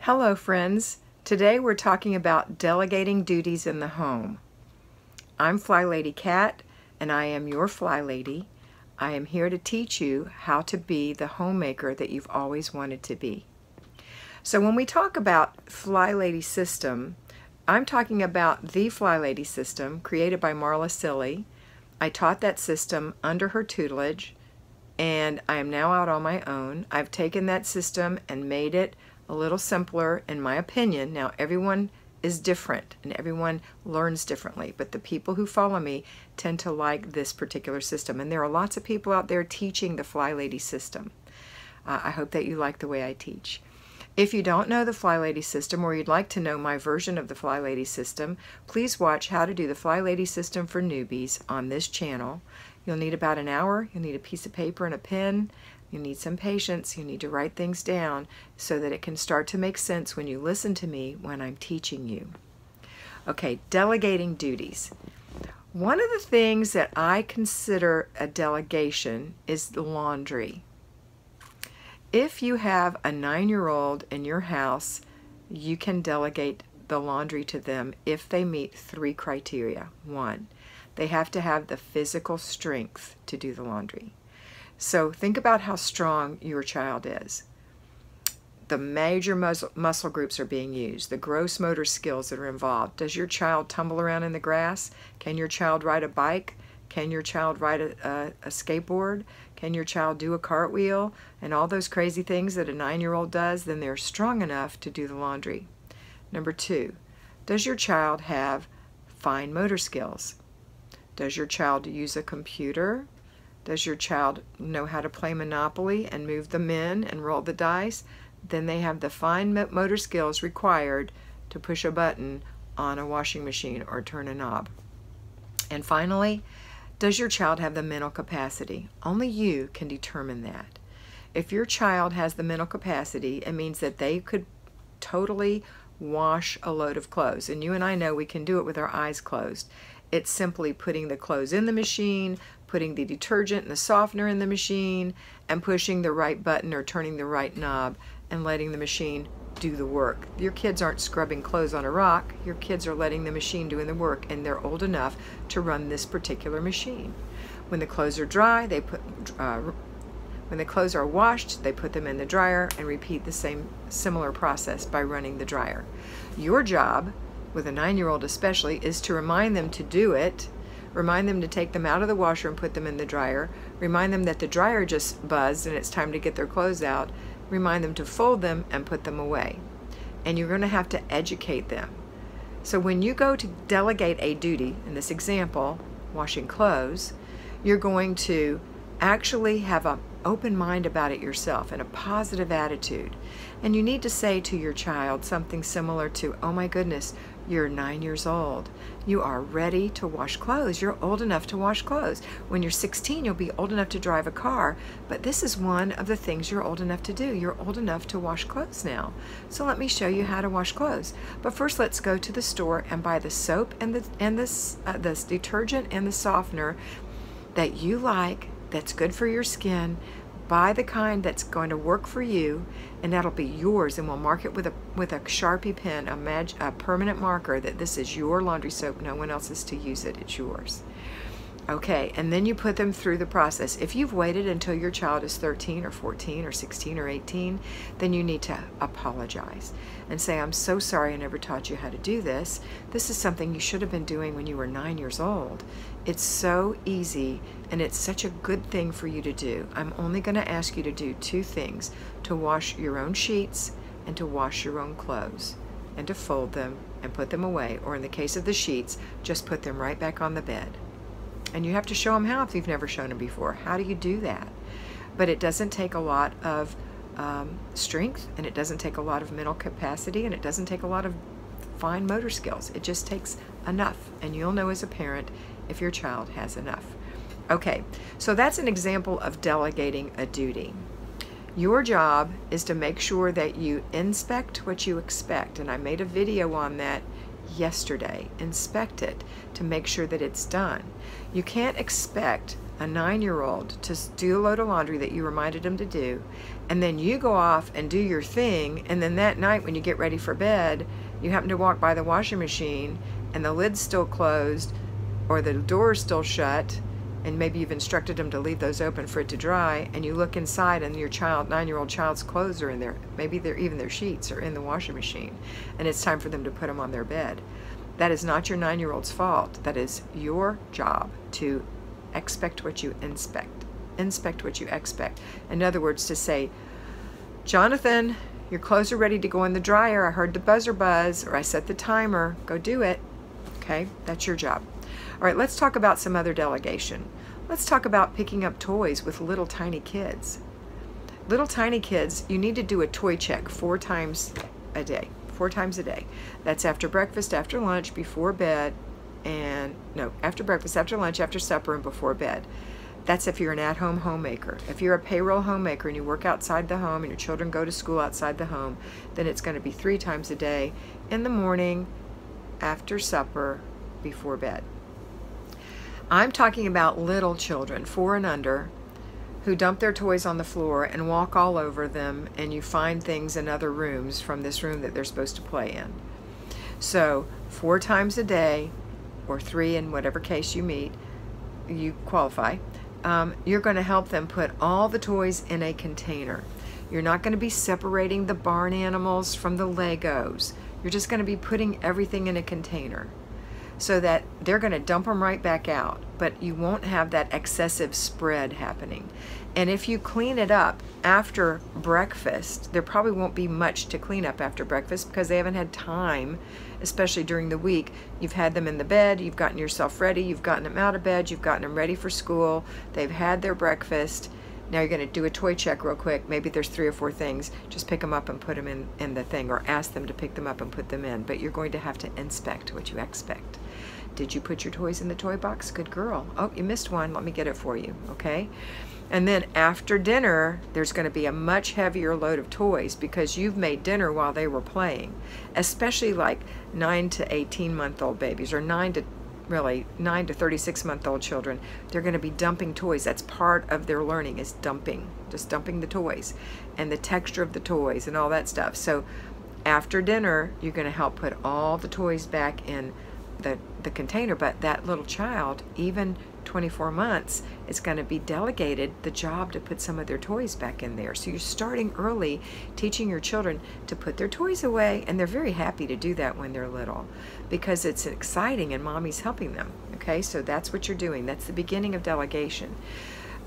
Hello friends, today we're talking about delegating duties in the home. I'm Flylady Kat and I am your Fly Lady. I am here to teach you how to be the homemaker that you've always wanted to be. So when we talk about Flylady system, I'm talking about the Flylady system created by Marla Silly. I taught that system under her tutelage and I am now out on my own. I've taken that system and made it a little simpler in my opinion. Now everyone is different and everyone learns differently, but the people who follow me tend to like this particular system, and there are lots of people out there teaching the Flylady system. I hope that you like the way I teach. If you don't know the Flylady system, or you'd like to know my version of the Flylady system, please watch How to Do the Flylady System for Newbies on this channel. You'll need about an hour. You'll need a piece of paper and a pen. You need some patience. You need to write things down so that it can start to make sense when you listen to me when I'm teaching you. Okay, delegating duties. One of the things that I consider a delegation is the laundry. If you have a 9-year-old in your house, you can delegate the laundry to them if they meet 3 criteria. 1, they have to have the physical strength to do the laundry. So think about how strong your child is. The major muscle groups are being used, the gross motor skills that are involved. Does your child tumble around in the grass? Can your child ride a bike? Can your child ride a skateboard? Can your child do a cartwheel? And all those crazy things that a 9-year-old does, then they're strong enough to do the laundry. Number 2, does your child have fine motor skills? Does your child use a computer? Does your child know how to play Monopoly and move the men and roll the dice? Then they have the fine motor skills required to push a button on a washing machine or turn a knob. And finally, does your child have the mental capacity? Only you can determine that. If your child has the mental capacity, it means that they could totally wash a load of clothes. And you and I know we can do it with our eyes closed. It's simply putting the clothes in the machine, putting the detergent and the softener in the machine, and pushing the right button or turning the right knob and letting the machine do the work. Your kids aren't scrubbing clothes on a rock. Your kids are letting the machine doing the work, and they're old enough to run this particular machine. When the clothes are dry, when the clothes are washed, they put them in the dryer and repeat the similar process by running the dryer. Your job, with a 9-year-old especially, is to remind them to do it. Remind them to take them out of the washer and put them in the dryer. Remind them that the dryer just buzzed and it's time to get their clothes out. Remind them to fold them and put them away. And you're going to have to educate them. So when you go to delegate a duty, in this example, washing clothes, you're going to actually have an open mind about it yourself and a positive attitude. And you need to say to your child something similar to, oh my goodness, you're 9 years old. You are ready to wash clothes. You're old enough to wash clothes. When you're 16, you'll be old enough to drive a car, but this is one of the things you're old enough to do. You're old enough to wash clothes now. So let me show you how to wash clothes. But first, let's go to the store and buy the soap and the detergent and the softener that you like, that's good for your skin. Buy the kind that's going to work for you, and that'll be yours, and we'll mark it with a Sharpie pen, a permanent marker that this is your laundry soap. No one else is to use it. It's yours. Okay, and then you put them through the process. If you've waited until your child is 13 or 14 or 16 or 18, then you need to apologize and say, I'm so sorry I never taught you how to do this. This is something you should have been doing when you were 9 years old. It's so easy and it's such a good thing for you to do. I'm only going to ask you to do 2 things: to wash your own sheets and to wash your own clothes, and to fold them and put them away, or in the case of the sheets, just put them right back on the bed. And you have to show them how if you've never shown them before. How do you do that? But it doesn't take a lot of strength, and it doesn't take a lot of mental capacity, and it doesn't take a lot of fine motor skills. It just takes enough, and you'll know as a parent if your child has enough. Okay, so that's an example of delegating a duty. Your job is to make sure that you inspect what you expect, and I made a video on that yesterday. Inspect it to make sure that it's done. You can't expect a 9-year-old to do a load of laundry that you reminded them to do, and then you go off and do your thing, and then that night when you get ready for bed, you happen to walk by the washing machine and the lid's still closed or the door's still shut, and maybe you've instructed them to leave those open for it to dry, and you look inside and your 9-year-old child's clothes are in there, maybe even their sheets are in the washing machine, and it's time for them to put them on their bed. That is not your 9-year-old's fault. That is your job to expect what you inspect what you expect. In other words, to say, Jonathan, your clothes are ready to go in the dryer. I heard the buzzer buzz, or I set the timer. Go do it. Okay, that's your job. All right, let's talk about some other delegation. Let's talk about picking up toys with little tiny kids. Little tiny kids, you need to do a toy check 4 times a day. 4 times a day. That's after breakfast, after lunch, before bed, and no, after breakfast, after lunch, after supper, and before bed. That's if you're an at-home homemaker. If you're a payroll homemaker and you work outside the home and your children go to school outside the home, then it's going to be 3 times a day, in the morning, after supper, before bed. I'm talking about little children, 4 and under, who dump their toys on the floor and walk all over them, and you find things in other rooms from this room that they're supposed to play in. So 4 times a day, or 3 in whatever case you qualify, you're going to help them put all the toys in a container. You're not going to be separating the barn animals from the Legos. You're just going to be putting everything in a container, so that they're going to dump them right back out, but you won't have that excessive spread happening. And if you clean it up after breakfast, there probably won't be much to clean up after breakfast because they haven't had time, especially during the week. You've had them in the bed, you've gotten yourself ready, you've gotten them out of bed, you've gotten them ready for school, they've had their breakfast. Now you're going to do a toy check real quick. Maybe there's 3 or 4 things. Just pick them up and put them in the thing, or ask them to pick them up and put them in. But you're going to have to inspect what you expect. Did you put your toys in the toy box? Good girl. Oh, you missed one. Let me get it for you. Okay? And then after dinner, there's going to be a much heavier load of toys because you've made dinner while they were playing. Especially like 9 to 18-month-old babies, or 9 to 36-month-old children. They're going to be dumping toys. That's part of their learning, is dumping, just dumping the toys and the texture of the toys and all that stuff. So after dinner, you're going to help put all the toys back in the container, but that little child, even 24 months, is going to be delegated the job to put some of their toys back in there. So you're starting early, teaching your children to put their toys away, and they're very happy to do that when they're little because it's exciting and mommy's helping them. Okay, so that's what you're doing. That's the beginning of delegation.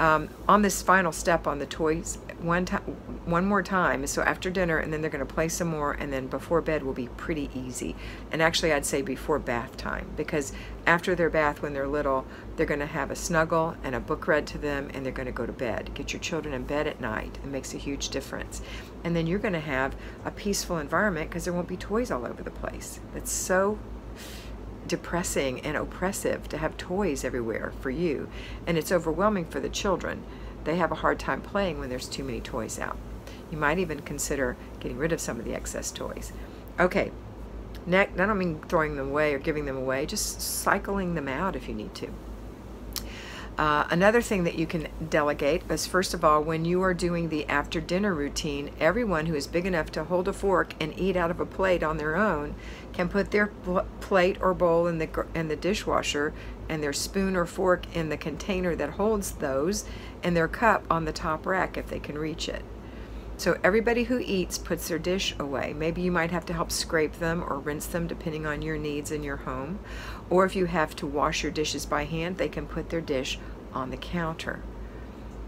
On this final step on the toys, one more time, so after dinner, and then they're going to play some more, and then before bed will be pretty easy. And actually I'd say before bath time, because after their bath when they're little, they're going to have a snuggle and a book read to them, and they're going to go to bed. Get your children in bed at night. It makes a huge difference. And then you're going to have a peaceful environment because there won't be toys all over the place. That's so depressing and oppressive to have toys everywhere for you, and it's overwhelming for the children. They have a hard time playing when there's too many toys out. You might even consider getting rid of some of the excess toys. Okay, next, I don't mean throwing them away or giving them away, just cycling them out if you need to. Another thing that you can delegate is, first of all, when you are doing the after dinner routine, everyone who is big enough to hold a fork and eat out of a plate on their own can put their plate or bowl in the dishwasher, and their spoon or fork in the container that holds those, and their cup on the top rack if they can reach it. So everybody who eats puts their dish away. Maybe you might have to help scrape them or rinse them depending on your needs in your home. Or if you have to wash your dishes by hand, they can put their dish on the counter.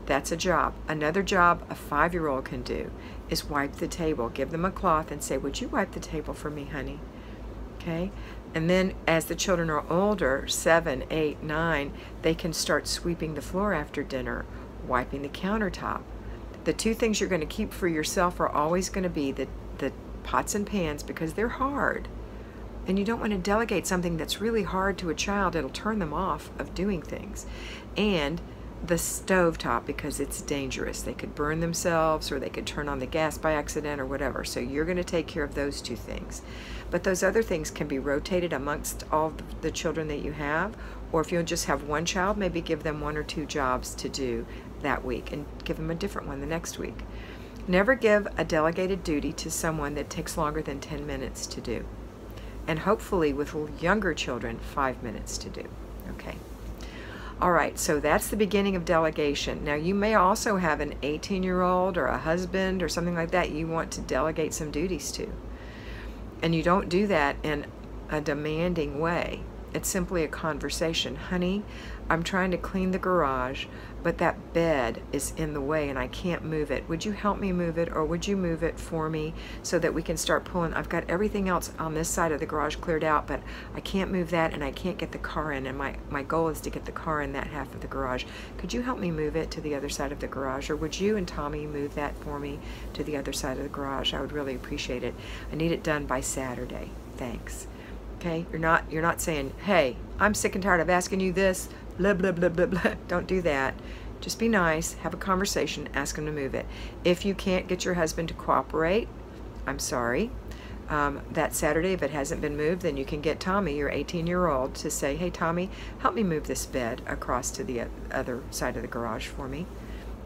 That's a job. Another job a 5-year-old can do is wipe the table. Give them a cloth and say, "Would you wipe the table for me, honey?" Okay? And then as the children are older, 7, 8, 9, they can start sweeping the floor after dinner, wiping the countertop. The 2 things you're going to keep for yourself are always going to be the pots and pans, because they're hard. And you don't want to delegate something that's really hard to a child. It'll turn them off of doing things. And the stove top, because it's dangerous. They could burn themselves, or they could turn on the gas by accident, or whatever. So you're going to take care of those 2 things. But those other things can be rotated amongst all the children that you have, Or if you'll just have one child, maybe give them 1 or 2 jobs to do that week and give them a different one the next week. Never give a delegated duty to someone that takes longer than 10 minutes to do. And hopefully with younger children, 5 minutes to do. Okay. All right, so that's the beginning of delegation. Now you may also have an 18-year-old or a husband or something like that you want to delegate some duties to. And you don't do that in a demanding way. It's simply a conversation. Honey, I'm trying to clean the garage, but that bed is in the way and I can't move it. Would you help me move it, or would you move it for me so that we can start pulling? I've got everything else on this side of the garage cleared out, but I can't move that and I can't get the car in, and my goal is to get the car in that half of the garage. Could you help me move it to the other side of the garage, or would you and Tommy move that for me to the other side of the garage? I would really appreciate it. I need it done by Saturday. Thanks. Okay, you're not saying, hey, I'm sick and tired of asking you this, blah, blah, blah, blah, blah. Don't do that. Just be nice, have a conversation, ask him to move it. If you can't get your husband to cooperate, I'm sorry. That Saturday, if it hasn't been moved, then you can get Tommy, your 18-year-old, to say, hey, Tommy, help me move this bed across to the other side of the garage for me.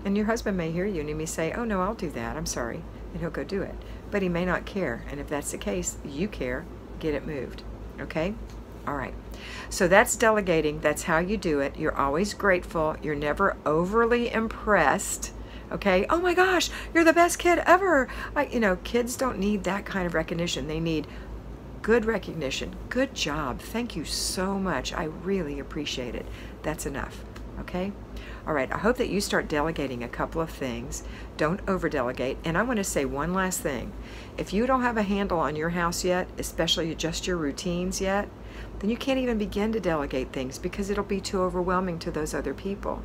And your husband may hear you and he may say, oh, no, I'll do that, I'm sorry. And he'll go do it. But he may not care. And if that's the case, you care, get it moved. Okay? All right. So that's delegating. That's how you do it. You're always grateful. You're never overly impressed. Okay? Oh my gosh, you're the best kid ever. Kids don't need that kind of recognition. They need good recognition. Good job. Thank you so much. I really appreciate it. That's enough. Okay? All right. I hope that you start delegating a couple of things. Don't over-delegate. And I want to say one last thing. If you don't have a handle on your house yet, especially just your routines yet, then you can't even begin to delegate things because it'll be too overwhelming to those other people.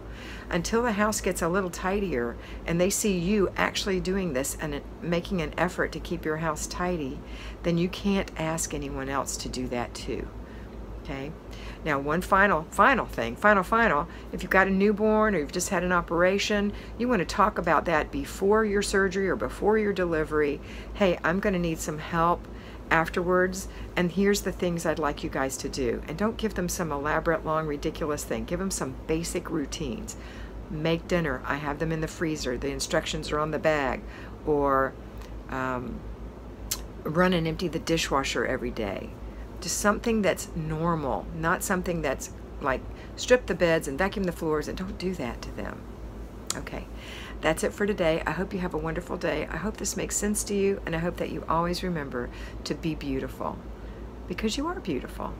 Until the house gets a little tidier and they see you actually doing this and making an effort to keep your house tidy, then you can't ask anyone else to do that too. Okay? Now, one final thing, if you've got a newborn or you've just had an operation, you want to talk about that before your surgery or before your delivery. Hey, I'm going to need some help afterwards, and here's the things I'd like you guys to do. And don't give them some elaborate, long, ridiculous thing. Give them some basic routines. Make dinner. I have them in the freezer. The instructions are on the bag. Or run and empty the dishwasher every day. Just something that's normal, not something that's like strip the beds and vacuum the floors, and don't do that to them. Okay, that's it for today. I hope you have a wonderful day. I hope this makes sense to you, and I hope that you always remember to be beautiful, because you are beautiful.